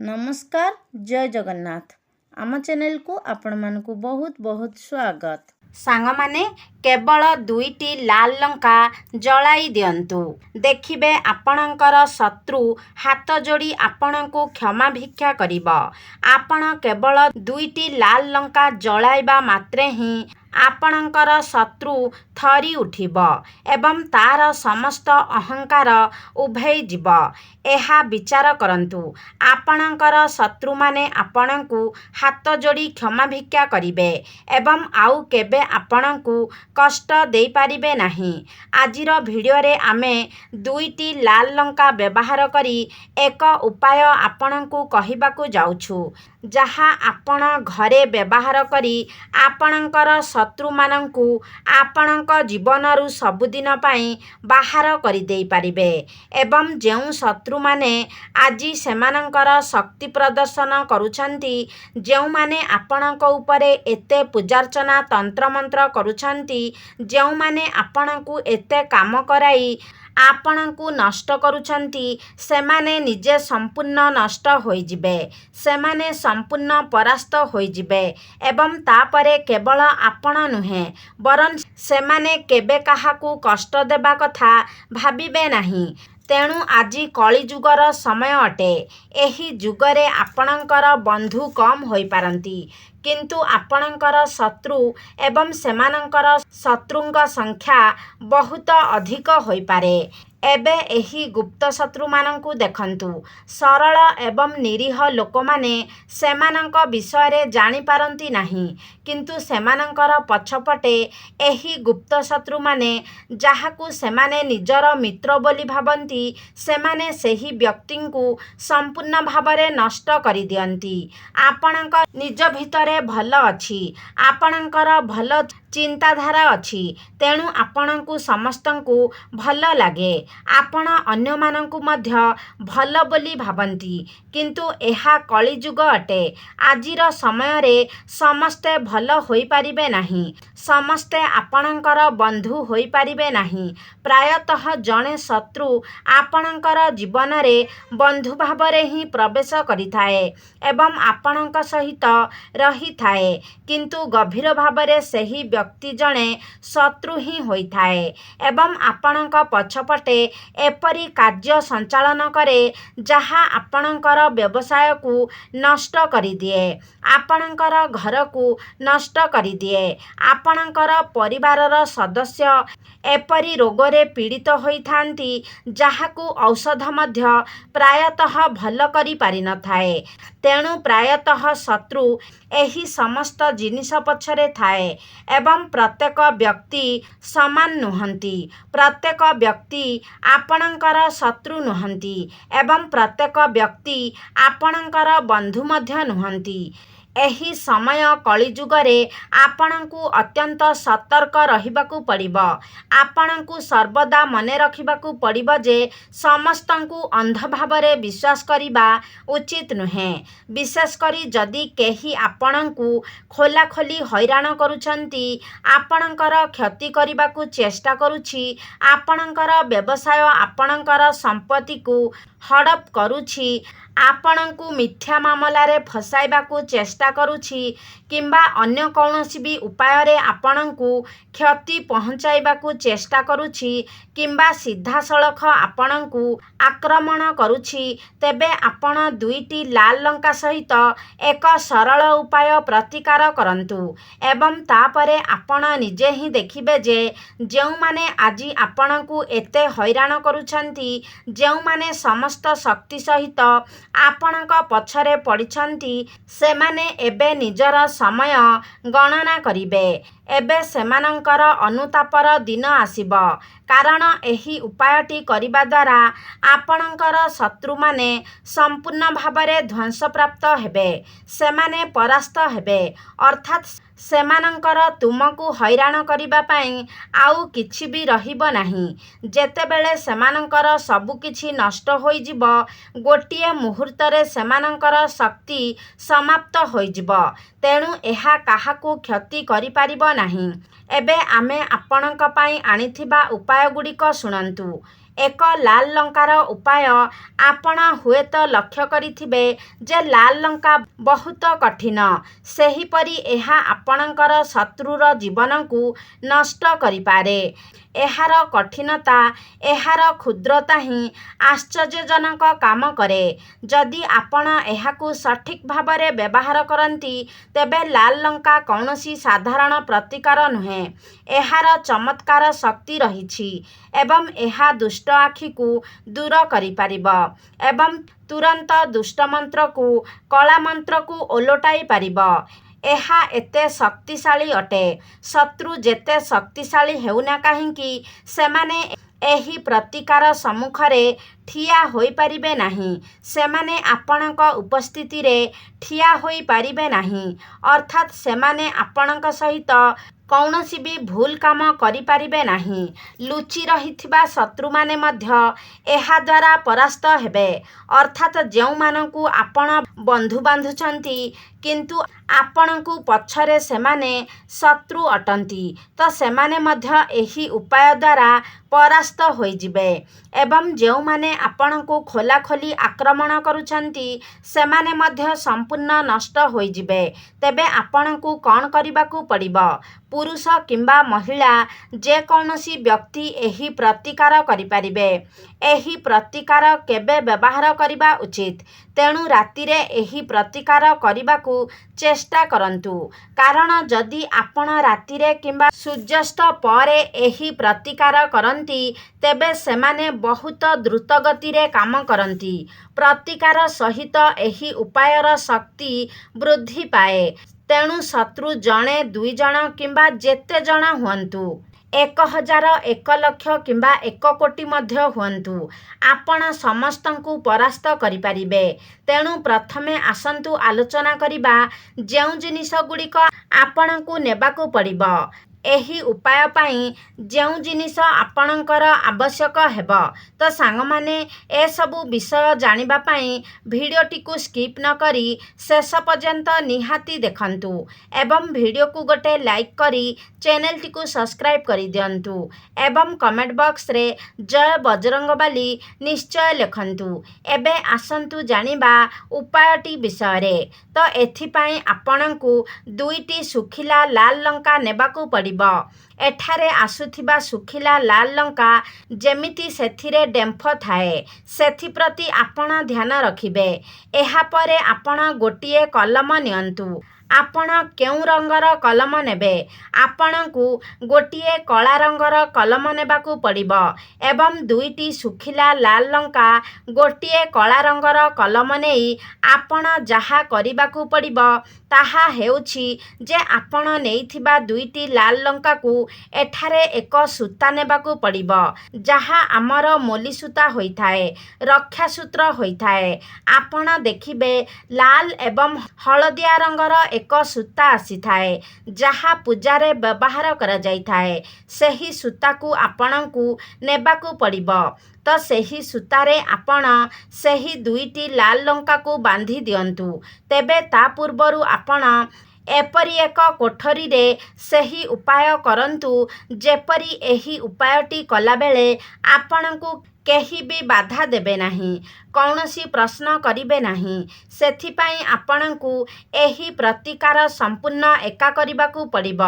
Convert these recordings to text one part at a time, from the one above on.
नमस्कार जय जगन्नाथ आम चैनल को आपण मानकु बहुत बहुत स्वागत। सांगमाने केवल 2टी लाल लंका जलाई दियंतु देखिबे आपणकर शत्रु हाथ जोड़ी आपणको क्षमा भिक्षा करिबो। आपण केवल 2टी लाल लंका जलाइबा मात्रे ही आपणकर शत्रु थरी उठिब एवं तार समस्त अहंकार उभै जीव। एहा विचार करंतु आपणकर शत्रु माने आपणकु हाथ जोड़ी क्षमा भिक्षा करिबे एवं आउ केबे आपणकु कष्ट देई पारिबे नाही। आजिर भिडियो रे आमे 2टी लाल लंका व्यवहार करी एक उपाय आपणकु कहिबाकु जाउछु जहा आपण घरे व्यवहार करी आपणकर शत्रु मानंकु आपणक जीवनरु सबुदिन पाई बाहर करि देई पारिबे एवं जेउ शत्रु माने आजी सेमानंकर शक्ति प्रदर्शन करुछंती, जेउ माने आपणक उपरे एते पूजार्चना तंत्र मंत्र करुछंती, जेउ माने आपणकु एते काम कराई आपणकु नष्ट करुछंती, सेमाने निजे संपूर्ण नष्ट होई जिबे, सेमाने संपूर्ण परास्त होई जिबे एवं तापरे केवल आपण नुहे बरन सेमाने केबे काहाकू कष्ट देबा कथा भाबिबे नाही। तेणु आजी कली जुगर समय अटे। एही जुगरे आपणकर बंधु कम होई पारंती किंतु आपणकर शत्रु एवं सेमानकर शत्रुंग संख्या बहुत अधिक होई पारे। एबे एही गुप्त शत्रु मानंकु देखंतु सरल एवं निरीह लोक माने सेमानंक विषय रे जानि पारंती नाही किंतु सेमानंकर पछपटे एही गुप्त शत्रु माने जाहाकु सेमाने निजर मित्र बोली भाबंती सेमाने सेही व्यक्तिंकु संपूर्ण भावरे नष्ट करि दियंती। आपणक निज भितरे भल अछि, आपणकर भल चिंताधारा अछि, तेणु आपणकु समस्तंकु भल लागे, आपण अन्य मानंकु मध्य भल बोली भाबंती किंतु एहा कली जुग अटे। आजिर समय रे समस्ते भल होई पारिबे नाही, समस्ते आपणकर बंधु होई पारिबे नाही। प्रायतः जणे शत्रु आपणकर जीवन रे बंधु भावरे ही प्रवेश करिथाए एवं आपणक सहित रही थाए किंतु गभीर भावरे सही व्यक्ति जणे शत्रु ही होइथाए एवं आपणक पछपटे एपरी कार्य संचालन करे जहा आपणकर व्यवसाय को नष्ट करि दिए, आपणकर घर को नष्ट करि दिए, आपणकर परिवारर सदस्य एपरी रोगरे पीड़ित होइथांती जहाकू औषध मध्य प्रायतः भल करि पारि न थाए। तेणु प्रायतः शत्रु एही समस्त जिनिस पछरे थाए एवं प्रत्येक व्यक्ति समान नुहंती, प्रत्येक व्यक्ति आपणकर शत्रु नुहंती एवं प्रत्येक व्यक्ति आपणकर बंधु मध्य नुहंती। एही समय कलिजुगरे आपणकु अत्यंत सतर्क रहिबाकु पड़िबो। आपणकु सर्वदा मने रखिबाकु पड़िबो जे समस्तंकु अंध भावरे विश्वास करिबा उचित नुहे। विशेष करी जदि केही आपणकु खोला खोली हैरान करुछंती, आपणकर क्षति करिबाकु चेष्टा करुछि, आपणकर व्यवसाय आपणकर संपत्ति को हड़प करुछि, आपणकु मिथ्या मामला रे फसाइबाकु चेष्टा करुछि किंबा अन्य कौनसी भी उपाय रे आपणकु क्षति पहुंचाइबाकु चेष्टा करुछि किंबा सीधा सड़ख आपणकु आक्रमण करुछि, तेबे आपण 2टी लाल लंका सहित एक सरल उपाय प्रतिकार करंतु एवं तापरे आपण निजे ही देखिबे जे जेउ माने आजी आपणकु एते हैरान करुछंती, जेउ माने समस्त शक्ति सहित आपणक पछरे पड़िछंती, सेमाने एबे निजर समय गणना करिबे। एबे सेमानंकर अनुतापर दिन आसिब कारण एही उपायटी करिबा द्वारा आपणकर शत्रु माने संपूर्ण भावरे ध्वंस प्राप्त हेबे, सेमाने परास्त हेबे अर्थात सेमानंकर तुमको हैरान करिबा पाई आउ किछि भी रहिब नाही। जेतेबेले सेमानंकर सबु किछि नष्ट होई जिवो, गोटिए मुहूर्तरे सेमानंकर शक्ति समाप्त होई जिवो, तेणु एहा काहाकू क्षति करि पारिबो नाही। एबे आमे आपणक पाई आनिथिबा उपाय गुड़िक शुणंतु। ଏକ ଲାଲ ଲଙ୍କାର ଉପାୟ ଆପଣ ହୁଏତ ଲକ୍ଷ୍ୟ କରିଥିବେ ଯେ ଲାଲ ଲଙ୍କା ବହୁତ କଠିନ। ସେହିପରି ଏହା ଆପଣଙ୍କର ଶତ୍ରୁର ଜୀବନକୁ ନଷ୍ଟ କରିପାରେ। ଏହାର କଠିନତା, ଏହାର କ୍ଷୁଦ୍ରତା ହିଁ ଆଶ୍ଚର୍ଯ୍ୟଜନକ କାମ କରେ। ଯଦି ଆପଣ ଏହାକୁ ସଠିକ୍ ଭାବରେ ବ୍ୟବହାର କରନ୍ତି, ତେବେ ଲାଲ ଲଙ୍କା କୌଣସି ସାଧାରଣ ପ୍ରତିକାର ନୁହେଁ। ଏହାର ଚମତ୍କାର ଶକ୍ତି ରହିଛି ଏବଂ ଏହା ଦୁଷ୍ଟ ଆଖିକୁ ଦୂର କରିପାରିବ ଏବଂ ତୁରନ୍ତ ଦୁଷ୍ଟମନ୍ତ୍ରକୁ, କଳାମନ୍ତ୍ରକୁ ଓଲଟାଇ ପାରିବ। ଏହା ଏତେ ଶକ୍ତିଶାଳୀ ଅଟେ, ଶତ୍ରୁ ଯେତେ ଶକ୍ତିଶାଳୀ ହେଉନା କାହିଁକି, ସେମାନେ ଏହି ପ୍ରତିକାର ସମ୍ମୁଖରେ ଠିଆ ହୋଇପାରିବେ ନାହିଁ। ସେମାନେ ଆପଣଙ୍କ ଉପସ୍ଥିତିରେ ଠିଆ ହୋଇପାରିବେ ନାହିଁ, ଅର୍ଥାତ୍ ସେମାନେ ଆପଣଙ୍କ ସହିତ କୌଣସି ବି ଭୁଲ କାମ କରିପାରିବେ ନାହିଁ। ଲୁଚି ରହିଥିବା ଶତ୍ରୁମାନେ ମଧ୍ୟ ଏହାଦ୍ୱାରା ପରାସ୍ତ ହେବେ, ଅର୍ଥାତ୍ ଯେଉଁମାନଙ୍କୁ ଆପଣ ବନ୍ଧୁ ବାନ୍ଧୁଛନ୍ତି କିନ୍ତୁ ଆପଣଙ୍କୁ ପଛରେ ସେମାନେ ଶତ୍ରୁ ଅଟନ୍ତି, ତ ସେମାନେ ମଧ୍ୟ ଏହି ଉପାୟ ଦ୍ୱାରା ପରାସ୍ତ ହୋଇଯିବେ ଏବଂ ଯେଉଁମାନେ ଆପଣଙ୍କୁ ଖୋଲାଖୋଲି ଆକ୍ରମଣ କରୁଛନ୍ତି, ସେମାନେ ମଧ୍ୟ ସମ୍ପୂର୍ଣ୍ଣ ନଷ୍ଟ ହୋଇଯିବେ। ତେବେ ଆପଣଙ୍କୁ କ'ଣ କରିବାକୁ ପଡ଼ିବ? ପୁରୁଷ କିମ୍ବା ମହିଳା ଯେକୌଣସି ବ୍ୟକ୍ତି ଏହି ପ୍ରତିକାର କରିପାରିବେ। ଏହି ପ୍ରତିକାର କେବେ ବ୍ୟବହାର କରିବା ଉଚିତ? ତେଣୁ ରାତିରେ ଏହି ପ୍ରତିକାର କରିବାକୁ ଚେଷ୍ଟା କରନ୍ତୁ, କାରଣ ଯଦି ଆପଣ ରାତିରେ କିମ୍ବା ସୂର୍ଯ୍ୟାସ୍ତ ପରେ ଏହି ପ୍ରତିକାର କରନ୍ତି, ତେବେ ସେମାନେ ବହୁତ ଦ୍ରୁତ ଗତିରେ କାମ କରନ୍ତି। ପ୍ରତିକାର ସହିତ ଏହି ଉପାୟର ଶକ୍ତି ବୃଦ୍ଧି ପାଏ। ତେଣୁ ଶତ୍ରୁ ଜଣେ, 2 ଜଣ କିମ୍ବା ଯେତେ ଜଣ ହୁଅନ୍ତୁ, 1000, 1 ଲକ୍ଷ କିମ୍ବା 1 କୋଟି ମଧ୍ୟ ହୁଅନ୍ତୁ, ଆପଣ ସମସ୍ତଙ୍କୁ ପରାସ୍ତ କରିପାରିବେ। ତେଣୁ ପ୍ରଥମେ ଆସନ୍ତୁ ଆଲୋଚନା କରିବା ଯେଉଁ ଜିନିଷଗୁଡ଼ିକ ଆପଣଙ୍କୁ ନେବାକୁ ପଡ଼ିବ। ଏହି ଉପାୟ ପାଇଁ ଯେଉଁ ଜିନିଷ ଆପଣଙ୍କର ଆବଶ୍ୟକ ହେବ। ତ ସାଙ୍ଗମାନେ, ଏସବୁ ବିଷୟ ଜାଣିବା ପାଇଁ ଭିଡ଼ିଓଟିକୁ ସ୍କିପ୍ ନ କରି ଶେଷ ପର୍ଯ୍ୟନ୍ତ ନିହାତି ଦେଖନ୍ତୁ ଏବଂ ଭିଡ଼ିଓକୁ ଗୋଟେ ଲାଇକ୍ କରି ଚ୍ୟାନେଲଟିକୁ ସବସ୍କ୍ରାଇବ୍ କରିଦିଅନ୍ତୁ ଏବଂ କମେଣ୍ଟ ବକ୍ସରେ ଜୟ ବଜରଙ୍ଗବାଲି ନିଶ୍ଚୟ ଲେଖନ୍ତୁ। ଏବେ ଆସନ୍ତୁ ଜାଣିବା ଉପାୟଟି ବିଷୟରେ। ତ ଏଥିପାଇଁ ଆପଣଙ୍କୁ 2ଟି ଶୁଖିଲା ଲାଲ ଲଙ୍କା ନେବାକୁ ପଡ଼ିବ। ଏଠାରେ ଆସୁଥିବା ଶୁଖିଲା ଲାଲ ଲଙ୍କା ଯେମିତି ସେଥିରେ ଡେମ୍ଫ ଥାଏ, ସେଥିପ୍ରତି ଆପଣ ଧ୍ୟାନ ରଖିବେ। ଏହାପରେ ଆପଣ ଗୋଟିଏ କଲମ ନିଅନ୍ତୁ। ଆପଣ କେଉଁ ରଙ୍ଗର କଲମ ନେବେ? ଆପଣଙ୍କୁ ଗୋଟିଏ କଳା ରଙ୍ଗର କଲମ ନେବାକୁ ପଡ଼ିବ ଏବଂ 2ଟି ଶୁଖିଲା ଲାଲ ଲଙ୍କା, ଗୋଟିଏ କଳା ରଙ୍ଗର କଲମ ନେଇ ଆପଣ ଯାହା କରିବାକୁ ପଡ଼ିବ ତାହା ହେଉଛି ଯେ ଆପଣ ନେଇଥିବା 2ଟି ଲାଲ ଲଙ୍କାକୁ ଏଠାରେ ଏକ ସୂତା ନେବାକୁ ପଡ଼ିବ, ଯାହା ଆମର ମୋଲି ସୂତା ହୋଇଥାଏ, ରକ୍ଷାସୂତ୍ର ହୋଇଥାଏ। ଆପଣ ଦେଖିବେ ଲାଲ ଏବଂ ହଳଦିଆ ରଙ୍ଗର ଏକ ସୂତା ଆସିଥାଏ, ଯାହା ପୂଜାରେ ବ୍ୟବହାର କରାଯାଇଥାଏ। ସେହି ସୂତାକୁ ଆପଣଙ୍କୁ ନେବାକୁ ପଡ଼ିବ। ତ ସେହି ସୂତାରେ ଆପଣ ସେହି 2ଟି ଲାଲ ଲଙ୍କାକୁ ବାନ୍ଧି ଦିଅନ୍ତୁ। ତେବେ ତା ପୂର୍ବରୁ ଆପଣ ଏପରି ଏକ କୋଠରୀରେ ସେହି ଉପାୟ କରନ୍ତୁ, ଯେପରି ଏହି ଉପାୟଟି କଲାବେଳେ ଆପଣଙ୍କୁ କେହି ବି ବାଧା ଦେବେ ନାହିଁ, କୌଣସି ପ୍ରଶ୍ନ କରିବେ ନାହିଁ। ସେଥିପାଇଁ ଆପଣଙ୍କୁ ଏହି ପ୍ରତିକାର ସମ୍ପୂର୍ଣ୍ଣ ଏକା କରିବାକୁ ପଡ଼ିବ।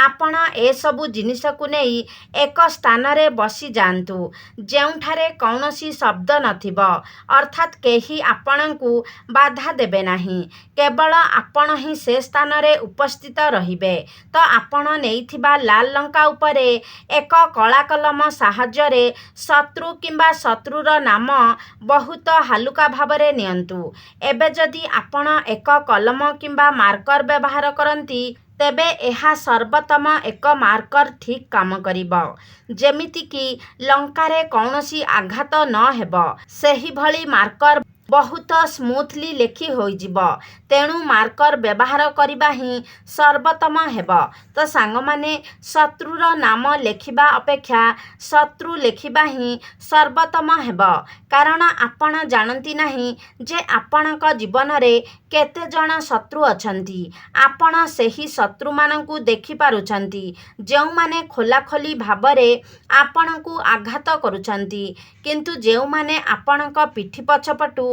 ଆପଣ ଏସବୁ ଜିନିଷକୁ ନେଇ ଏକ ସ୍ଥାନରେ ବସିଯାଆନ୍ତୁ, ଯେଉଁଠାରେ କୌଣସି ଶବ୍ଦ ନଥିବ, ଅର୍ଥାତ୍ କେହି ଆପଣଙ୍କୁ ବାଧା ଦେବେ ନାହିଁ। କେବଳ ଆପଣ ହିଁ ସେ ସ୍ଥାନରେ ଉପସ୍ଥିତ ରହିବେ। ତ ଆପଣ ନେଇଥିବା ଲାଲ ଲଙ୍କା ଉପରେ ଏକ କଳା କଲମ ସାହାଯ୍ୟରେ ଶତ୍ରୁ କିମ୍ବା ଶତ୍ରୁର ନାମ ବହୁତ ହାଲୁକା ଭାବରେ ନିଅନ୍ତୁ। ଏବେ ଯଦି ଆପଣ ଏକ କଲମ କିମ୍ବା ମାର୍କର ବ୍ୟବହାର କରନ୍ତି, ତେବେ ଏହା ସର୍ବୋତ୍ତମ ଏକ ମାର୍କର ଠିକ୍ କାମ କରିବ, ଯେମିତିକି ଲଙ୍କାରେ କୌଣସି ଆଘାତ ନ ହେବ। ସେହିଭଳି ମାର୍କର ବହୁତ ସ୍ମୁଥଲି ଲେଖି ହୋଇଯିବ। ତେଣୁ ମାର୍କର ବ୍ୟବହାର କରିବା ହିଁ ସର୍ବୋତ୍ତମ ହେବ। ତ ସାଙ୍ଗମାନେ, ଶତ୍ରୁର ନାମ ଲେଖିବା ଅପେକ୍ଷା ଶତ୍ରୁ ଲେଖିବା ହିଁ ସର୍ବୋତ୍ତମ ହେବ। କାରଣ ଆପଣ ଜାଣନ୍ତି ନାହିଁ ଯେ ଆପଣଙ୍କ ଜୀବନରେ କେତେଜଣ ଶତ୍ରୁ ଅଛନ୍ତି। ଆପଣ ସେହି ଶତ୍ରୁମାନଙ୍କୁ ଦେଖିପାରୁଛନ୍ତି, ଯେଉଁମାନେ ଖୋଲାଖୋଲି ଭାବରେ ଆପଣଙ୍କୁ ଆଘାତ କରୁଛନ୍ତି। କିନ୍ତୁ ଯେଉଁମାନେ ଆପଣଙ୍କ ପିଠି ପଛପଟୁ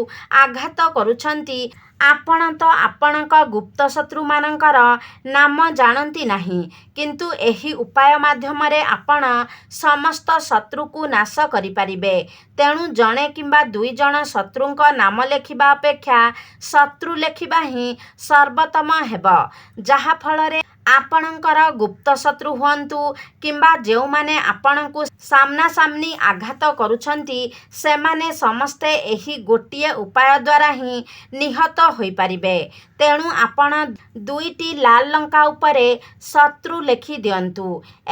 ଆଘାତ କରୁଛନ୍ତି, ଆପଣ ତ ଆପଣଙ୍କ ଗୁପ୍ତ ଶତ୍ରୁମାନଙ୍କର ନାମ ଜାଣନ୍ତି ନାହିଁ। କିନ୍ତୁ ଏହି ଉପାୟ ମାଧ୍ୟମରେ ଆପଣ ସମସ୍ତ ଶତ୍ରୁକୁ ନାଶ କରିପାରିବେ। ତେଣୁ ଜଣେ କିମ୍ବା 2 ଜଣ ଶତ୍ରୁଙ୍କ ନାମ ଲେଖିବା ଅପେକ୍ଷା ଶତ୍ରୁ ଲେଖିବା ହିଁ ସର୍ବୋତ୍ତମ ହେବ। ଯାହାଫଳରେ ଆପଣଙ୍କର ଗୁପ୍ତ ଶତ୍ରୁ ହୁଅନ୍ତୁ କିମ୍ବା ଯେଉଁମାନେ ଆପଣଙ୍କୁ ସାମ୍ନାସାମ୍ନି ଆଘାତ କରୁଛନ୍ତି, ସେମାନେ ସମସ୍ତେ ଏହି ଗୋଟିଏ ଉପାୟ ଦ୍ୱାରା ହିଁ ନିହତ ହୋଇପାରିବେ। ତେଣୁ ଆପଣ 2ଟି ଲାଲ ଲଙ୍କା ଉପରେ ଶତ୍ରୁ ଲେଖି ଦିଅନ୍ତୁ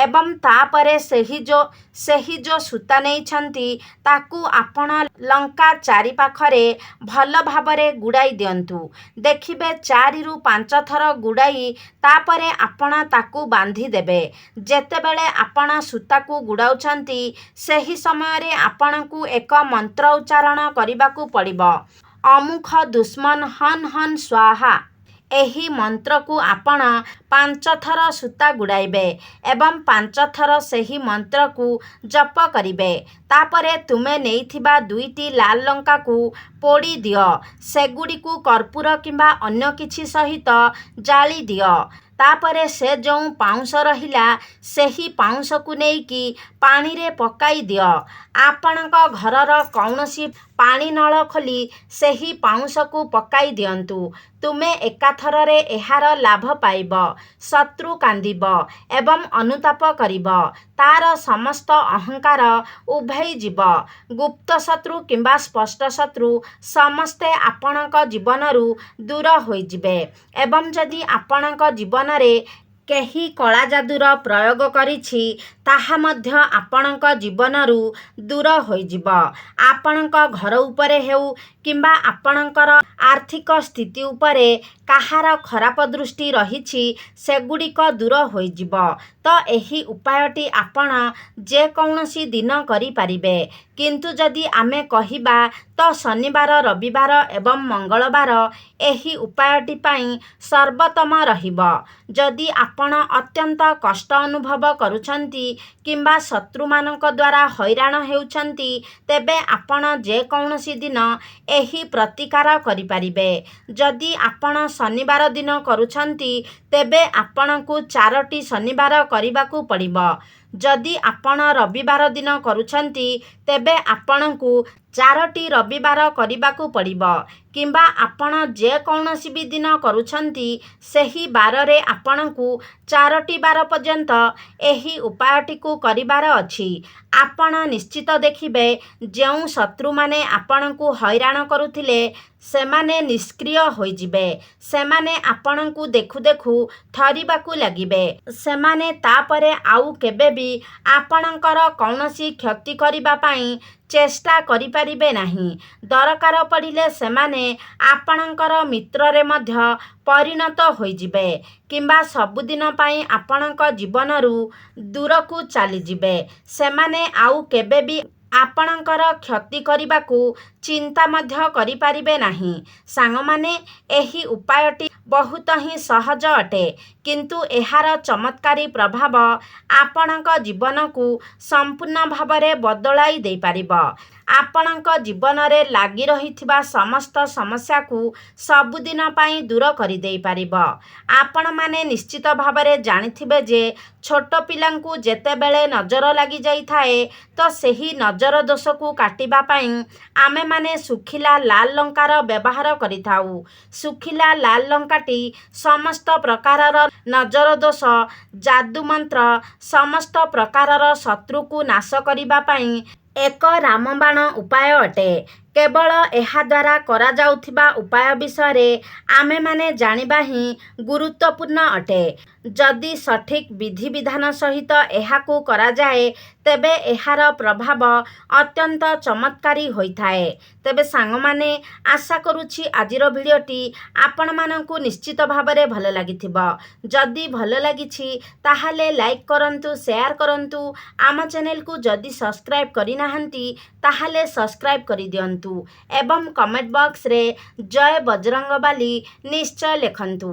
ଏବଂ ତାପରେ ସେହି ଯେଉଁ ସୂତା ନେଇଛନ୍ତି ତାକୁ ଆପଣ ଲଙ୍କା ଚାରିପାଖରେ ଭଲ ଭାବରେ ଗୁଡ଼ାଇ ଦିଅନ୍ତୁ। ଦେଖିବେ 4ରୁ 5 ଥର ଗୁଡ଼ାଇ ତାପରେ ଆପଣ ତାକୁ ବାନ୍ଧି ଦେବେ। ଯେତେବେଳେ ଆପଣ ସୂତାକୁ ଗୁଡ଼ାଉଛନ୍ତି, ସେହି ସମୟରେ ଆପଣଙ୍କୁ ଏକ ମନ୍ତ୍ର ଉଚ୍ଚାରଣ କରିବାକୁ ପଡ଼ିବ। ଅମୁଖ ଦୁଶ୍ମନ ହନ୍ ହନ୍ ସ୍ୱାହା। ଏହି ମନ୍ତ୍ରକୁ ଆପଣ 5 ଥର ସୂତା ଗୁଡ଼ାଇବେ ଏବଂ 5 ଥର ସେହି ମନ୍ତ୍ରକୁ ଜପ କରିବେ। ତାପରେ ତୁମେ ନେଇଥିବା 2ଟି ଲାଲ ଲଙ୍କାକୁ ପୋଡ଼ି ଦିଅ। ସେଗୁଡ଼ିକୁ କର୍ପୂର କିମ୍ବା ଅନ୍ୟ କିଛି ସହିତ ଜାଳି ଦିଅ। ତାପରେ ସେ ଯେଉଁ ପାଉଁଶ ରହିଲା, ସେହି ପାଉଁଶକୁ ନେଇକି ପାଣିରେ ପକାଇ ଦିଅ। ଆପଣଙ୍କ ଘରର କୌଣସି ପାଣି ନଳ ଖୋଲି ସେହି ପାଉଁଶକୁ ପକାଇ ଦିଅନ୍ତୁ। ତୁମେ ଏକାଥରରେ ଏହାର ଲାଭ ପାଇବ। ଶତ୍ରୁ କାନ୍ଦିବ ଏବଂ ଅନୁତାପ କରିବ। ତାର ସମସ୍ତ ଅହଙ୍କାର ଉଭେଇଯିବ। ଗୁପ୍ତ ଶତ୍ରୁ କିମ୍ବା ସ୍ପଷ୍ଟ ଶତ୍ରୁ ସମସ୍ତେ ଆପଣଙ୍କ ଜୀବନରୁ ଦୂର ହୋଇଯିବେ। ଏବଂ ଯଦି ଆପଣଙ୍କ ଜୀବନରେ କେହି କଳାଜାଦୁର ପ୍ରୟୋଗ କରିଛି, ତାହା ମଧ୍ୟ ଆପଣଙ୍କ ଜୀବନରୁ ଦୂର ହୋଇଯିବ। ଆପଣଙ୍କ ଘର ଉପରେ ହେଉ କିମ୍ବା ଆପଣଙ୍କର ଆର୍ଥିକ ସ୍ଥିତି ଉପରେ କାହାର ଖରାପ ଦୃଷ୍ଟି ରହିଛି, ସେଗୁଡ଼ିକ ଦୂର ହୋଇଯିବ। ତ ଏହି ଉପାୟଟି ଆପଣ ଯେକୌଣସି ଦିନ କରିପାରିବେ। କିନ୍ତୁ ଯଦି ଆମେ କହିବା, ତ ଶନିବାର, ରବିବାର ଏବଂ ମଙ୍ଗଳବାର ଏହି ଉପାୟଟି ପାଇଁ ସର୍ବୋତ୍ତମ ରହିବ। ଯଦି ଆପଣ ଅତ୍ୟନ୍ତ କଷ୍ଟ ଅନୁଭବ କରୁଛନ୍ତି କିମ୍ବା ଶତ୍ରୁମାନଙ୍କ ଦ୍ୱାରା ହଇରାଣ ହେଉଛନ୍ତି, ତେବେ ଆପଣ ଯେକୌଣସି ଦିନ ଏହି ପ୍ରତିକାର କରିପାରିବେ। ଯଦି ଆପଣ ଶନିବାର ଦିନ କରୁଛନ୍ତି, ତେବେ ଆପଣଙ୍କୁ 4ଟି ଶନିବାର କରିବାକୁ ପଡ଼ିବ। ଯଦି ଆପଣ ରବିବାର ଦିନ କରୁଛନ୍ତି, ତେବେ ଆପଣଙ୍କୁ 4ଟି ରବିବାର କରିବାକୁ ପଡ଼ିବ। କିମ୍ବା ଆପଣ ଯେକୌଣସି ବି ଦିନ କରୁଛନ୍ତି, ସେହି ବାରରେ ଆପଣଙ୍କୁ 4ଟି ବାର ପର୍ଯ୍ୟନ୍ତ ଏହି ଉପାୟଟିକୁ କରିବାର ଅଛି। ଆପଣ ନିଶ୍ଚିତ ଦେଖିବେ, ଯେଉଁ ଶତ୍ରୁମାନେ ଆପଣଙ୍କୁ ହଇରାଣ କରୁଥିଲେ, ସେମାନେ ନିଷ୍କ୍ରିୟ ହୋଇଯିବେ। ସେମାନେ ଆପଣଙ୍କୁ ଦେଖୁ ଦେଖୁ ଥରିବାକୁ ଲାଗିବେ। ସେମାନେ ତାପରେ ଆଉ କେବେ ବି ଆପଣଙ୍କର କୌଣସି କ୍ଷତି କରିବା ପାଇଁ ଚେଷ୍ଟା କରିପାରିବେ ନାହିଁ। ଦରକାର ପଡ଼ିଲେ ସେମାନେ ଆପଣଙ୍କର ମିତ୍ରରେ ମଧ୍ୟ ପରିଣତ ହୋଇଯିବେ କିମ୍ବା ସବୁଦିନ ପାଇଁ ଆପଣଙ୍କ ଜୀବନରୁ ଦୂରକୁ ଚାଲିଯିବେ। ସେମାନେ ଆଉ କେବେ ବି ଆପଣଙ୍କର କ୍ଷତି କରିବାକୁ ଚିନ୍ତା ମଧ୍ୟ କରିପାରିବେ ନାହିଁ। ସାଙ୍ଗମାନେ, ଏହି ଉପାୟଟି ବହୁତ ହିଁ ସହଜ ଅଟେ, କିନ୍ତୁ ଏହାର ଚମତ୍କାରୀ ପ୍ରଭାବ ଆପଣଙ୍କ ଜୀବନକୁ ସମ୍ପୂର୍ଣ୍ଣ ଭାବରେ ବଦଳାଇ ଦେଇପାରିବ। ଆପଣଙ୍କ ଜୀବନରେ ଲାଗି ରହିଥିବା ସମସ୍ତ ସମସ୍ୟାକୁ ସବୁଦିନ ପାଇଁ ଦୂର କରିଦେଇପାରିବ। ଆପଣମାନେ ନିଶ୍ଚିତ ଭାବରେ ଜାଣିଥିବେ ଯେ ଛୋଟ ପିଲାଙ୍କୁ ଯେତେବେଳେ ନଜର ଲାଗିଯାଇଥାଏ, ତ ସେହି ନଜର ଦୋଷକୁ କାଟିବା ପାଇଁ ଆମେମାନେ ଶୁଖିଲା ଲାଲ ଲଙ୍କାର ବ୍ୟବହାର କରିଥାଉ। ଶୁଖିଲା ଲାଲ ଲଙ୍କାଟି ସମସ୍ତ ପ୍ରକାରର ନଜର ଦୋଷ, ଯାଦୁମନ୍ତ୍ର, ସମସ୍ତ ପ୍ରକାରର ଶତ୍ରୁକୁ ନାଶ କରିବା ପାଇଁ ଏକ ରାମବାଣ ଉପାୟ ଅଟେ। କେବଳ ଏହାଦ୍ୱାରା କରାଯାଉଥିବା ଉପାୟ ବିଷୟରେ ଆମେମାନେ ଜାଣିବା ହିଁ ଗୁରୁତ୍ୱପୂର୍ଣ୍ଣ ଅଟେ। ଯଦି ସଠିକ୍ ବିଧିବିଧାନ ସହିତ ଏହାକୁ କରାଯାଏ ତେବେ ଏହାର ପ୍ରଭାବ ଅତ୍ୟନ୍ତ ଚମତ୍କାରୀ ହୋଇଥାଏ। ତେବେ ସାଙ୍ଗମାନେ, ଆଶା କରୁଛି ଆଜିର ଭିଡ଼ିଓଟି ଆପଣମାନଙ୍କୁ ନିଶ୍ଚିତ ଭାବରେ ଭଲ ଲାଗିଥିବ। ଯଦି ଭଲ ଲାଗିଛି ତାହେଲେ ଲାଇକ୍ କରନ୍ତୁ, ସେୟାର କରନ୍ତୁ। ଆମ ଚ୍ୟାନେଲକୁ ଯଦି ସବସ୍କ୍ରାଇବ୍ କରିନାହାନ୍ତି ତାହେଲେ ସବସ୍କ୍ରାଇବ୍ କରିଦିଅନ୍ତୁ ଏବଂ କମେଣ୍ଟ ବକ୍ସରେ ଜୟ ବଜରଙ୍ଗବାଲି ନିଶ୍ଚୟ ଲେଖନ୍ତୁ।